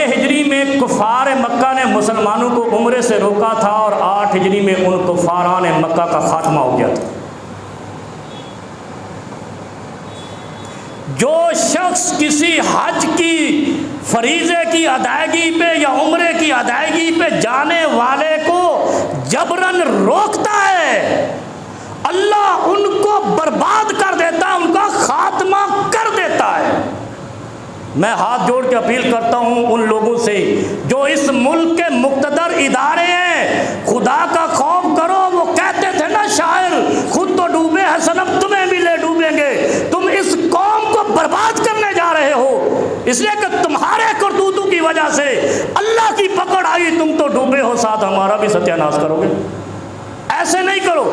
ہجری میں کفار مکہ نے مسلمانوں کو عمرے سے روکا تھا اور 8 ہجری میں ان کفاران مکہ کا خاتمہ ہو گیا تھا۔ جو شخص کسی حج کی فریضے کی ادائیگی پہ یا عمرے کی ادائیگی پہ جانے والے کو جبراً روکتا ہے، اللہ ان کو برباد کر دیتا ہے، ان کا خاتمہ کر دیتا ہے۔ میں ہاتھ جوڑ کے اپیل کرتا ہوں ان لوگوں سے جو اس ملک کے مقتدر ادارے ہیں، خدا کا خوف کرو۔ وہ کہتے تھے نا شاعر، خود تو ڈوبے ہیں صنم تمہیں بھی لے ڈوبیں گے۔ تم اس قوم کو برباد کرنے جا رہے ہو، اس لیے کہ تمہارے کرتوتوں کی وجہ سے اللہ کی پکڑ آئی، تم تو ڈوبے ہو، ساتھ ہمارا بھی ستیہ ناش کرو گے۔ ایسے نہیں کرو۔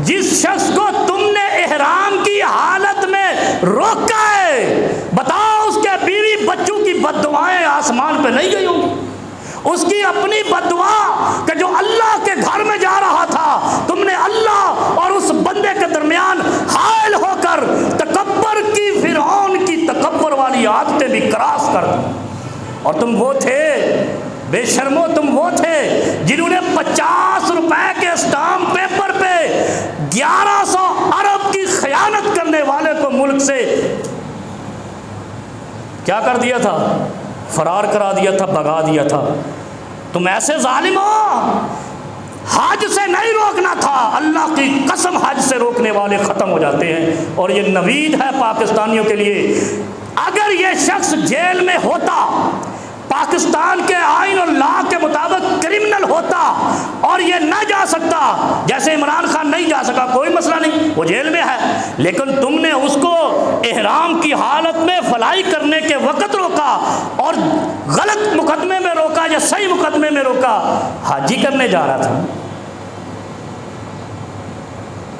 جس شخص کو تم نے احرام کی حالت میں روکا ہے، بتاؤ اس کے بیوی بچوں کی بد دعائیں آسمان پہ نہیں گئی ہوں گی؟ اس کی اپنی بد دعا کہ جو اللہ کے گھر میں جا رہا تھا، تم نے اللہ اور اس بندے کے درمیان حائل ہو کر تکبر کی، فرعون کی تکبر والی عادتیں بھی کراس کر دی۔ اور تم وہ تھے بے شرمو، تم وہ تھے جنہوں نے 50 روپے کے اسٹامپ پیپر پہ 1100 ارب کی خیانت کرنے والے کو ملک سے کیا کر دیا تھا؟ فرار کرا دیا تھا، بھگا دیا تھا۔ تم ایسے ظالم ہو۔ حج سے نہیں روکنا تھا، اللہ کی قسم حج سے روکنے والے ختم ہو جاتے ہیں۔ اور یہ نوید ہے پاکستانیوں کے لیے، اگر یہ شخص جیل میں ہوتا، پاکستان کے آئین اور لا کے مطابق کرمنل ہوتا اور یہ نہ جا سکتا، جیسے عمران خان نہیں جا سکا، کوئی مسئلہ نہیں، وہ جیل میں ہے، لیکن تم نے اس کو احرام کی حالت میں فلائی کرنے کے وقت روکا اور غلط مقدمے میں روکا یا صحیح مقدمے میں روکا۔ حج ہی کرنے جا رہا تھا،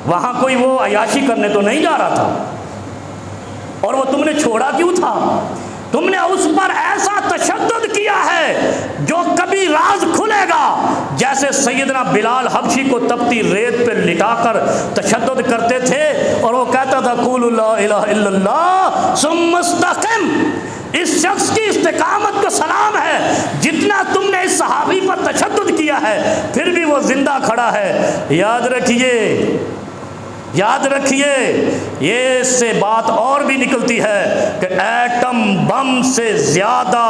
وہاں کوئی وہ عیاشی کرنے تو نہیں جا رہا تھا، اور وہ تم نے چھوڑا کیوں تھا؟ تم نے اس پر ایسا تشدد کیا ہے جو کبھی راز کھلے گا، جیسے سیدنا بلال حبشی کو تپتی ریت پہ لٹا کر تشدد کرتے تھے اور وہ کہتا تھا قولوا لا الہ الا اللہ ثم استقم۔ اس شخص کی استقامت کو سلام ہے، جتنا تم نے اس صحابی پر تشدد کیا ہے پھر بھی وہ زندہ کھڑا ہے۔ یاد رکھیے، یاد رکھیے، یہ اس سے بات اور بھی نکلتی ہے کہ ایٹم بم سے زیادہ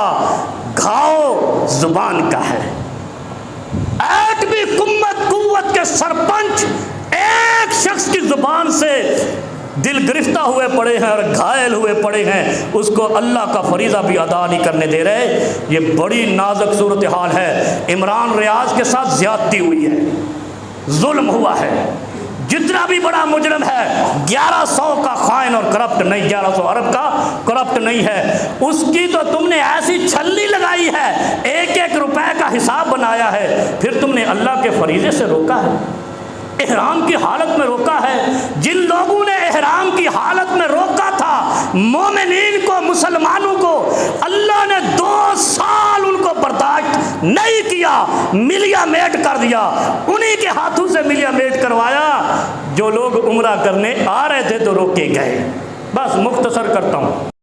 گھاؤ زبان کا ہے۔ ایٹمی قوت کے سرپنچ ایک شخص کی زبان سے دل گرفتہ ہوئے پڑے ہیں اور گھائل ہوئے پڑے ہیں، اس کو اللہ کا فریضہ بھی ادا نہیں کرنے دے رہے۔ یہ بڑی نازک صورتحال ہے۔ عمران ریاض کے ساتھ زیادتی ہوئی ہے، ظلم ہوا ہے۔ جتنا بھی بڑا مجرم ہے، 1100 کا خائن اور کرپٹ نہیں، 1100 ارب کا کرپٹ نہیں ہے، اس کی تو تم نے ایسی چھلی لگائی ہے، 1-1 روپے کا حساب بنایا ہے، پھر تم نے اللہ کے فریضے سے روکا ہے، احرام کی حالت میں روکا ہے۔ جن لوگوں نے احرام کی حالت میں روکا تھا، مومنین کو، مسلمانوں کو، اللہ نے 2 سال ان کو برداشت نہیں کیا، ملیا میٹ کر دیا، انہی کے ہاتھوں سے ملیا میٹ کروایا۔ جو لوگ عمرہ کرنے آ رہے تھے تو روکے گئے۔ بس مختصر کرتا ہوں۔